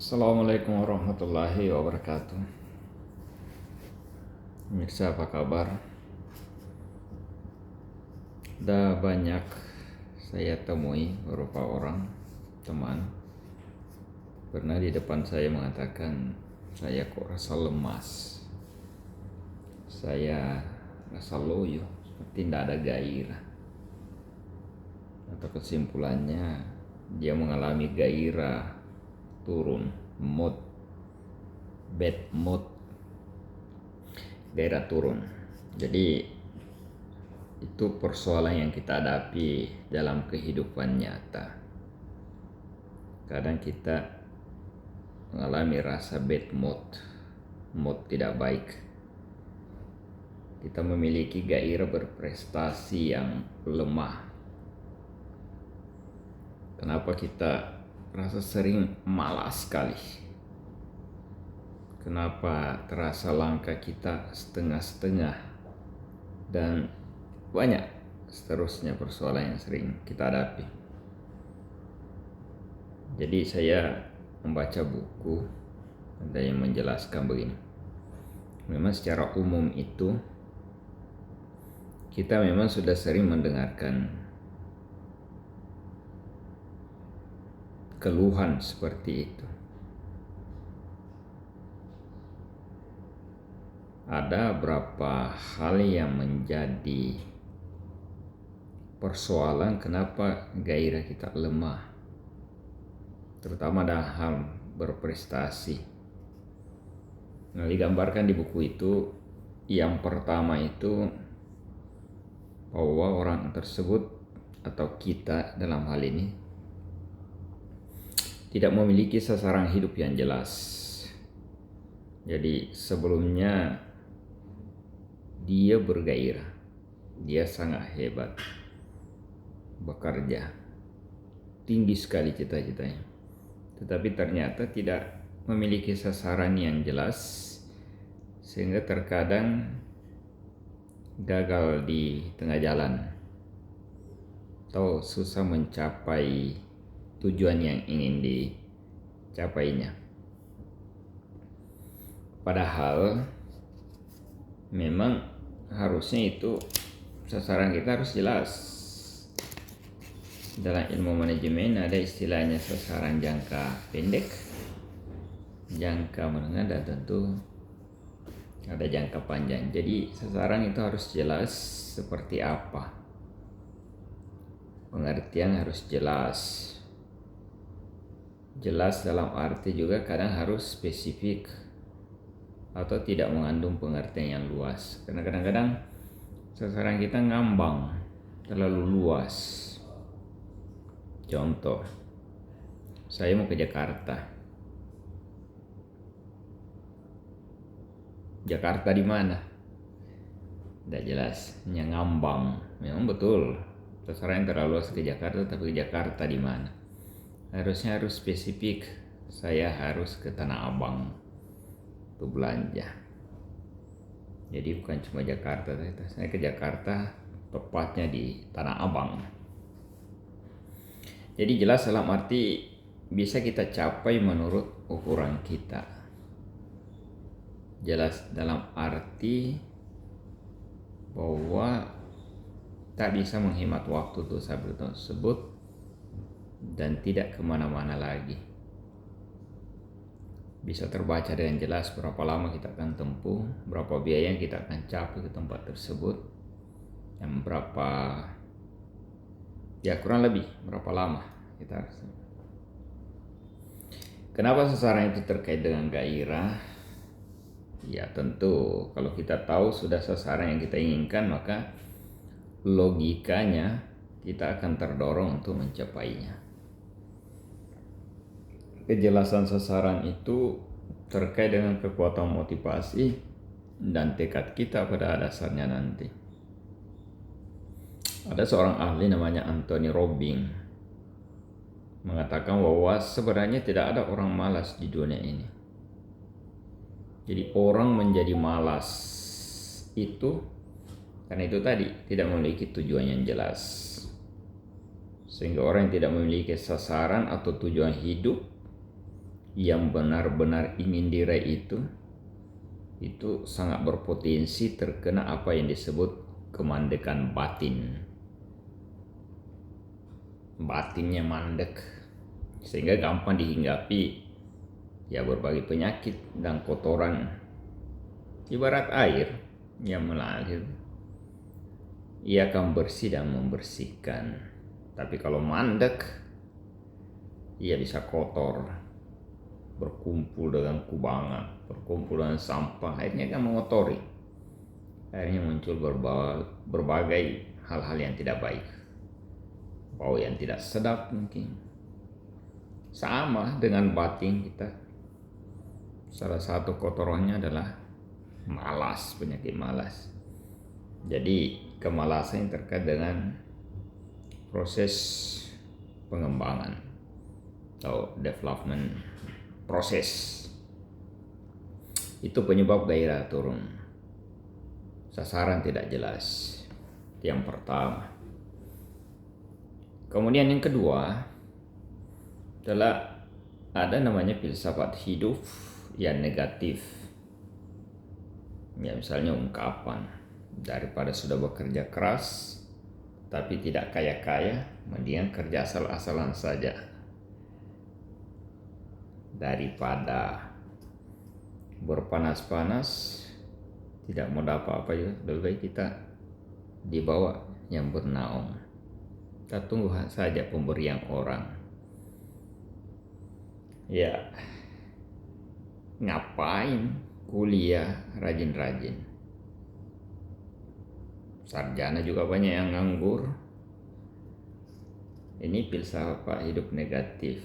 Assalamualaikum warahmatullahi wabarakatuh. Mirsa, apa kabar? Udah banyak saya temui beberapa orang teman pernah di depan saya mengatakan saya kok rasa lemas, saya rasa loyo, seperti tidak ada gairah. Atau kesimpulannya dia mengalami gairah turun, bad mood, gairah turun. Jadi itu persoalan yang kita hadapi dalam kehidupan nyata. Kadang kita mengalami rasa bad mood tidak baik. Kita memiliki gairah berprestasi yang lemah. Kenapa kita rasa sering malas sekali? Kenapa terasa langkah kita setengah-setengah? Dan banyak seterusnya persoalan yang sering kita hadapi. Jadi saya membaca buku, ada yang menjelaskan begini. Memang secara umum itu kita memang sudah sering mendengarkan keluhan seperti itu. Ada beberapa hal yang menjadi persoalan kenapa gairah kita lemah, terutama dalam hal berprestasi. Nah, digambarkan di buku itu, yang pertama itu bahwa orang tersebut atau kita dalam hal ini tidak memiliki sasaran hidup yang jelas. Jadi sebelumnya dia bergairah, dia sangat hebat, bekerja, tinggi sekali cita-citanya, tetapi ternyata tidak memiliki sasaran yang jelas, sehingga terkadang gagal di tengah jalan atau susah mencapai tujuan yang ingin dicapainya. Padahal memang harusnya itu sasaran kita harus jelas. Dalam ilmu manajemen ada istilahnya sasaran jangka pendek, jangka menengah, dan tentu ada jangka panjang. Jadi sasaran itu harus jelas seperti apa. Pengertian harus jelas. Jelas dalam arti juga kadang harus spesifik atau tidak mengandung pengertian yang luas. Karena kadang-kadang sasaran kita ngambang, terlalu luas. Contoh, saya mau ke Jakarta. Jakarta di mana? Tidak jelas, hanya ngambang. Memang betul, sasaran yang terlalu luas ke Jakarta, tapi ke Jakarta di mana? Harusnya harus spesifik. Saya harus ke Tanah Abang untuk belanja. Jadi bukan cuma Jakarta, saya ke Jakarta, tepatnya di Tanah Abang. Jadi jelas dalam arti bisa kita capai menurut ukuran kita. Jelas dalam arti bahwa tak bisa menghemat waktu untuk sampai tersebut dan tidak kemana-mana lagi. Bisa terbaca dengan jelas berapa lama kita akan tempuh, berapa biaya yang kita akan capai ke tempat tersebut, dan berapa, ya kurang lebih berapa lama kita harus. Kenapa sasaran itu terkait dengan gairah? Ya tentu kalau kita tahu sudah sasaran yang kita inginkan, maka logikanya kita akan terdorong untuk mencapainya. Kejelasan sasaran itu terkait dengan kekuatan motivasi dan tekad kita pada dasarnya nanti. Ada seorang ahli namanya Anthony Robbins mengatakan bahwa sebenarnya tidak ada orang malas di dunia ini. Jadi orang menjadi malas itu karena itu tadi tidak memiliki tujuan yang jelas. Sehingga orang yang tidak memiliki sasaran atau tujuan hidup yang benar-benar ingin diraih itu sangat berpotensi terkena apa yang disebut kemandekan batin. Batinnya mandek sehingga gampang dihinggapi ya berbagai penyakit dan kotoran. Ibarat air yang mengalir, ia akan bersih dan membersihkan. Tapi kalau mandek, ia bisa kotor, berkumpul dengan kubangan, berkumpul dengan sampah, akhirnya akan mengotori. Akhirnya muncul berbagai hal-hal yang tidak baik, bau yang tidak sedap mungkin. Sama dengan batin kita, salah satu kotorannya adalah malas, penyakit malas. Jadi kemalasan yang terkait dengan proses pengembangan atau development proses, itu penyebab gairah turun. Sasaran tidak jelas, yang pertama. Kemudian yang kedua adalah ada namanya filsafat hidup yang negatif. Ya, misalnya ungkapan, daripada sudah bekerja keras tapi tidak kaya-kaya, mendingan kerja asal-asalan saja. Daripada berpanas-panas tidak mau dapat apa ya, lebih baik kita dibawa yang bernaung. Kita tunggu saja pemberian orang. Ya, ngapain kuliah rajin-rajin? Sarjana juga banyak yang nganggur. Ini filsafat hidup negatif.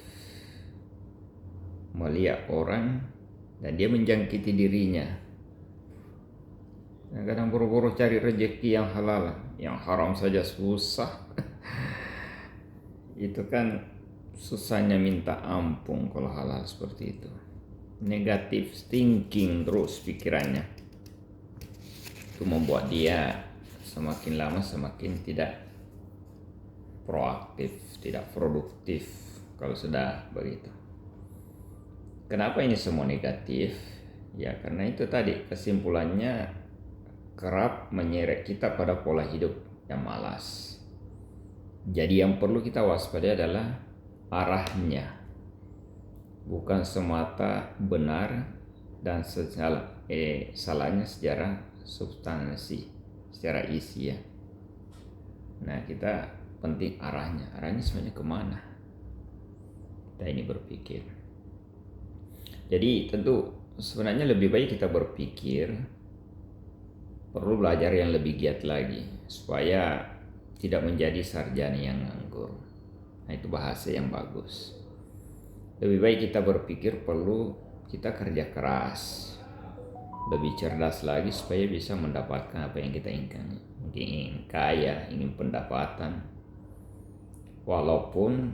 Melihat orang dan dia menjangkiti dirinya. Kadang buru-buru cari rezeki yang halal, yang haram saja susah. Itu kan susahnya minta ampun kalau halal seperti itu. Negatif thinking terus pikirannya. Itu membuat dia semakin lama semakin tidak proaktif, tidak produktif kalau sudah begitu. Kenapa ini semua negatif? Ya karena itu tadi, kesimpulannya kerap menyeret kita pada pola hidup yang malas. Jadi yang perlu kita waspadai adalah arahnya, bukan semata benar dan salahnya secara substansi, secara isi ya. Nah kita penting arahnya sebenarnya kemana kita ini berpikir. Jadi tentu sebenarnya lebih baik kita berpikir, perlu belajar yang lebih giat lagi supaya tidak menjadi sarjana yang nganggur. Nah itu bahasa yang bagus. Lebih baik kita berpikir perlu kita kerja keras, lebih cerdas lagi supaya bisa mendapatkan apa yang kita inginkan. Mungkin ingin kaya, ingin pendapatan. Walaupun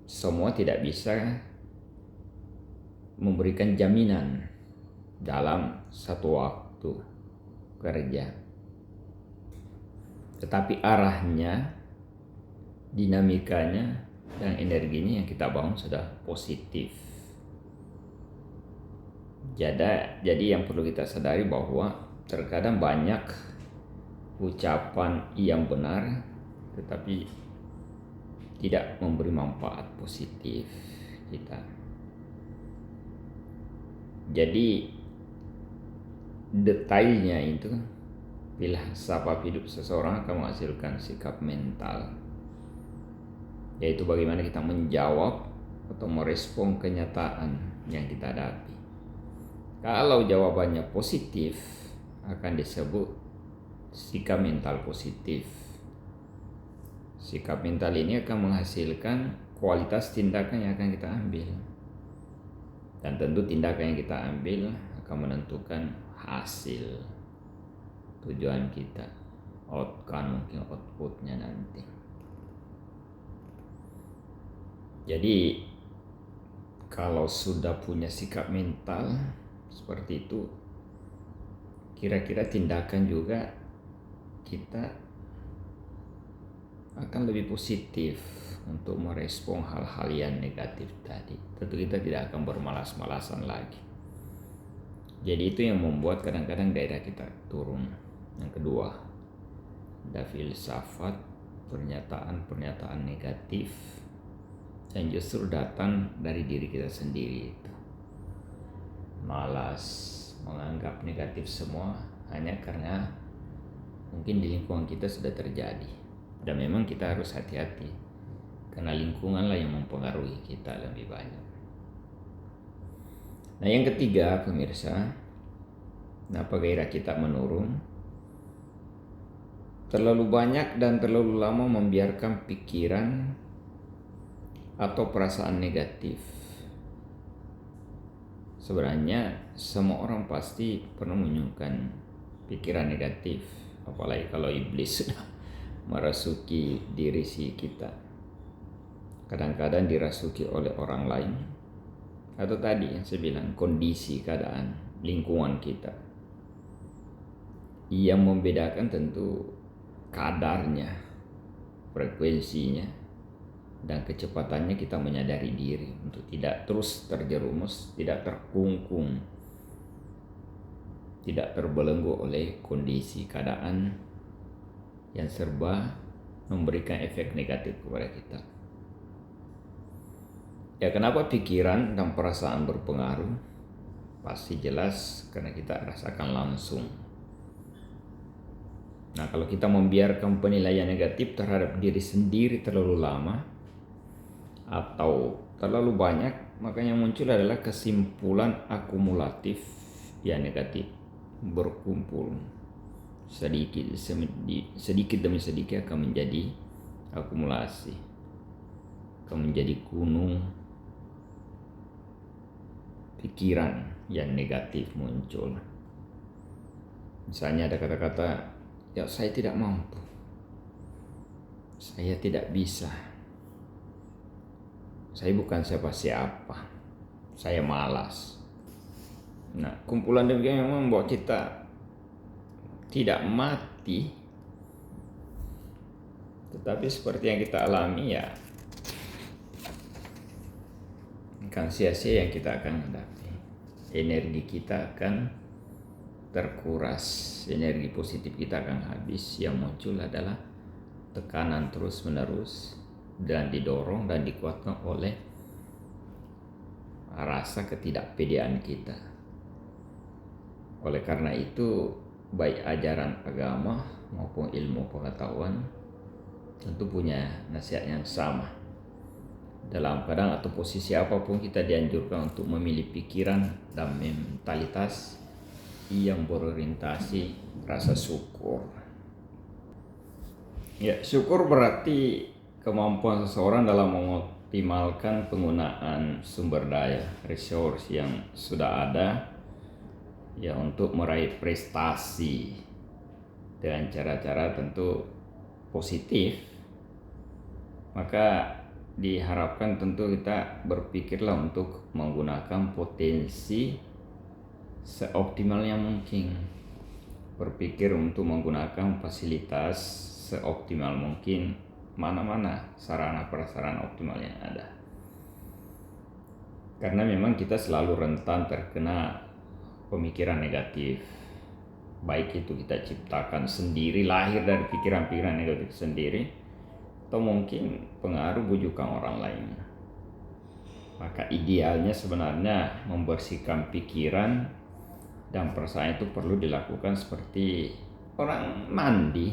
semua tidak bisa memberikan jaminan dalam satu waktu kerja. Tetapi arahnya, dinamikanya, dan energinya yang kita bangun sudah positif. Jadi yang perlu kita sadari bahwa terkadang banyak ucapan yang benar tetapi tidak memberi manfaat positif kita. Jadi detailnya itu filsafat hidup seseorang akan menghasilkan sikap mental, yaitu bagaimana kita menjawab atau merespon kenyataan yang kita hadapi. Kalau jawabannya positif, akan disebut sikap mental positif. Sikap mental ini akan menghasilkan kualitas tindakan yang akan kita ambil. Dan tentu tindakan yang kita ambil akan menentukan hasil, tujuan kita, outcome, mungkin outputnya nanti. Jadi kalau sudah punya sikap mental seperti itu, kira-kira tindakan juga kita akan lebih positif untuk merespon hal-hal yang negatif tadi. Tentu kita tidak akan bermalas-malasan lagi. Jadi itu yang membuat kadang-kadang gairah kita turun. Yang kedua, ada filsafat, pernyataan-pernyataan negatif yang justru datang dari diri kita sendiri. Itu malas, menganggap negatif semua hanya karena mungkin di lingkungan kita sudah terjadi. Dan memang kita harus hati-hati karena lingkunganlah yang mempengaruhi kita lebih banyak. Nah, yang ketiga, pemirsa, kenapa gairah kita menurun? Terlalu banyak dan terlalu lama membiarkan pikiran atau perasaan negatif. Sebenarnya semua orang pasti pernah menyukai pikiran negatif, apalagi kalau iblis sudah merasuki diri si kita. Kadang-kadang dirasuki oleh orang lain, atau tadi yang saya bilang, kondisi, keadaan, lingkungan kita. Yang membedakan tentu kadarnya, frekuensinya, dan kecepatannya kita menyadari diri untuk tidak terus terjerumus, tidak terkungkung, tidak terbelenggu oleh kondisi, keadaan yang serba memberikan efek negatif kepada kita. Ya, kenapa pikiran dan perasaan berpengaruh? Pasti jelas karena kita rasakan langsung. Nah, kalau kita membiarkan penilaian negatif terhadap diri sendiri terlalu lama atau terlalu banyak, maka yang muncul adalah kesimpulan akumulatif yang negatif berkumpul sedikit demi sedikit akan menjadi akumulasi, akan menjadi gunung pikiran yang negatif muncul. Misalnya ada kata-kata, ya saya tidak mampu, saya tidak bisa, saya bukan siapa-siapa, saya malas. Nah, kumpulan demikian memang membuat kita tidak mati, tetapi seperti yang kita alami ya akan sia-sia yang kita akan hadapi. Energi kita akan terkuras, energi positif kita akan habis. Yang muncul adalah tekanan terus-menerus dan didorong dan dikuatkan oleh rasa ketidakpedean kita. Oleh karena itu, baik ajaran agama maupun ilmu pengetahuan tentu punya nasihat yang sama. Dalam keadaan atau posisi apapun kita dianjurkan untuk memilih pikiran dan mentalitas yang berorientasi rasa syukur. Ya, syukur berarti kemampuan seseorang dalam mengoptimalkan penggunaan sumber daya, resource yang sudah ada ya untuk meraih prestasi dengan cara-cara tentu positif. Maka diharapkan tentu kita berpikirlah untuk menggunakan potensi seoptimal yang mungkin. Berpikir untuk menggunakan fasilitas seoptimal mungkin, mana-mana sarana prasarana optimal yang ada. Karena memang kita selalu rentan terkena pemikiran negatif. Baik itu kita ciptakan sendiri, lahir dari pikiran-pikiran negatif sendiri, atau mungkin pengaruh bujukan orang lain. Maka idealnya sebenarnya membersihkan pikiran dan perasaan itu perlu dilakukan seperti orang mandi.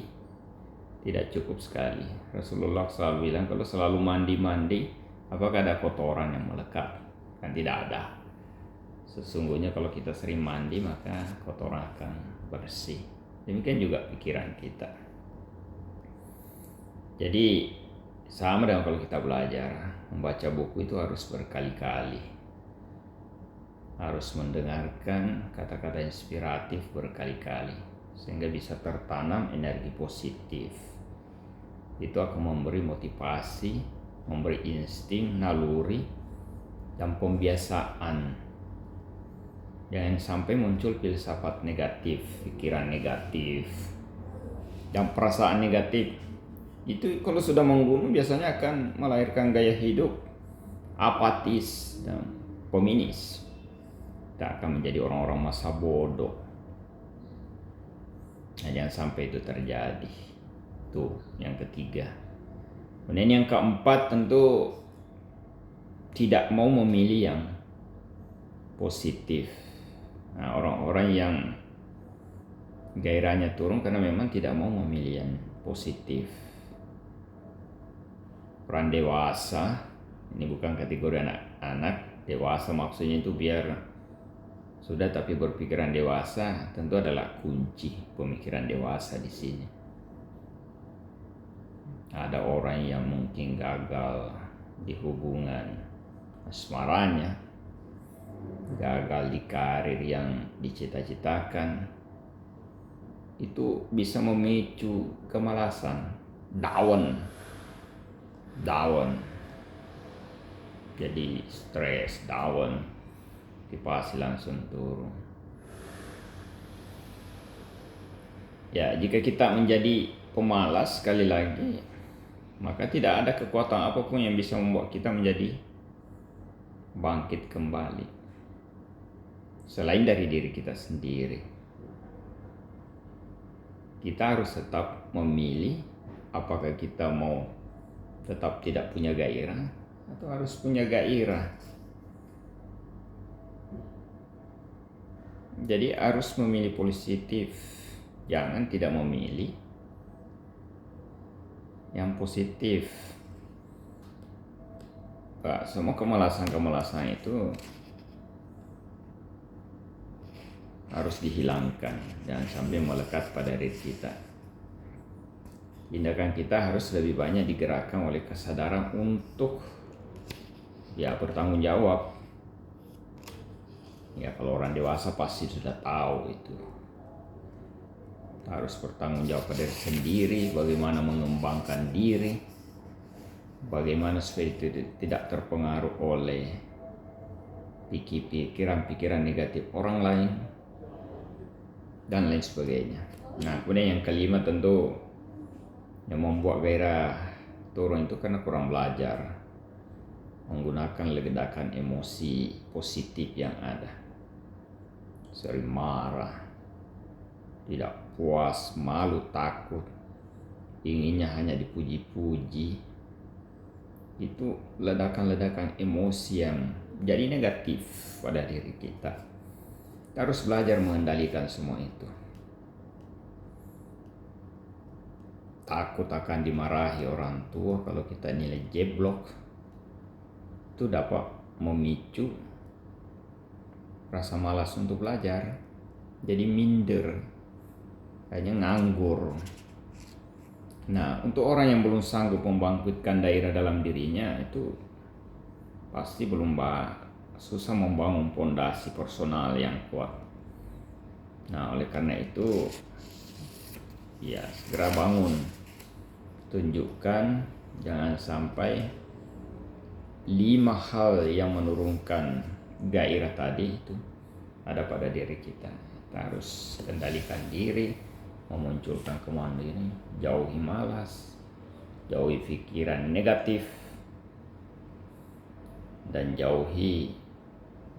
Tidak cukup sekali. Rasulullah selalu bilang, kalau selalu mandi-mandi, apakah ada kotoran yang melekat? Kan tidak ada. Sesungguhnya kalau kita sering mandi, maka kotoran akan bersih. Demikian juga pikiran kita. Jadi sama dengan kalau kita belajar, membaca buku itu harus berkali-kali. Harus mendengarkan kata-kata inspiratif berkali-kali sehingga bisa tertanam energi positif. Itu akan memberi motivasi, memberi insting, naluri, dan pembiasaan. Jangan sampai muncul filsafat negatif, pikiran negatif, dan perasaan negatif Itu kalau sudah membunuh biasanya akan melahirkan gaya hidup apatis dan peminis. Kita akan menjadi orang-orang masa bodoh. Nah, jangan sampai itu terjadi. Tuh, yang ketiga. Kemudian yang keempat tentu tidak mau memilih yang positif. Nah, orang-orang yang gairahnya turun karena memang tidak mau memilih yang positif. Peran dewasa, ini bukan kategori anak-anak, dewasa maksudnya itu biar sudah tapi berpikiran dewasa, tentu adalah kunci pemikiran dewasa di sini. Ada orang yang mungkin gagal di hubungan asmaranya, gagal di karir yang dicita-citakan, itu bisa memicu kemalasan, down, jadi stres, down, motivasi langsung turun. Ya, jika kita menjadi pemalas sekali lagi, maka tidak ada kekuatan apapun yang bisa membuat kita menjadi bangkit kembali selain dari diri kita sendiri. Kita harus tetap memilih apakah kita mau tetap tidak punya gairah atau harus punya gairah. Jadi harus memilih positif, jangan tidak memilih yang positif. Semua kemalasan itu harus dihilangkan, jangan sampai melekat pada diri kita. Tindakan kita harus lebih banyak digerakkan oleh kesadaran untuk bertanggung jawab. Ya, kalau orang dewasa pasti sudah tahu itu. Harus bertanggung jawab pada diri sendiri, bagaimana mengembangkan diri, bagaimana supaya tidak terpengaruh oleh pikiran-pikiran negatif orang lain, dan lain sebagainya. Nah, kemudian yang kelima tentu yang membuat gairah turun itu karena kurang belajar menggunakan ledakan emosi positif yang ada. Sering marah, tidak puas, malu, takut, inginnya hanya dipuji-puji. Itu ledakan-ledakan emosi yang jadi negatif pada diri kita. Kita harus belajar mengendalikan semua itu. Takut akan dimarahi orang tua kalau kita nilai jeblok, itu dapat memicu rasa malas untuk belajar, jadi minder, kayaknya nganggur. Nah, untuk orang yang belum sanggup membangkitkan daerah dalam dirinya, itu pasti belum susah membangun fondasi personal yang kuat. Nah, oleh karena itu ya segera bangun, tunjukkan, jangan sampai 5 hal yang menurunkan gairah tadi itu ada pada diri kita. Kita harus kendalikan diri, memunculkan kemauan diri, jauhi malas, jauhi pikiran negatif, dan jauhi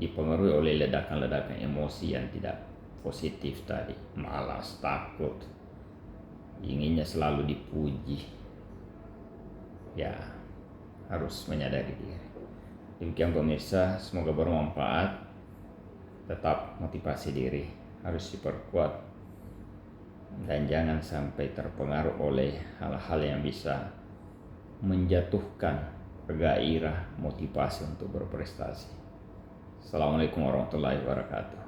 dipengaruhi oleh ledakan-ledakan emosi yang tidak positif tadi. Malas, takut, inginnya selalu dipuji. Ya, harus menyadari diri. Demikian pemirsa, semoga bermanfaat. Tetap motivasi diri harus diperkuat, dan jangan sampai terpengaruh oleh hal-hal yang bisa menjatuhkan gairah motivasi untuk berprestasi. Assalamualaikum warahmatullahi wabarakatuh.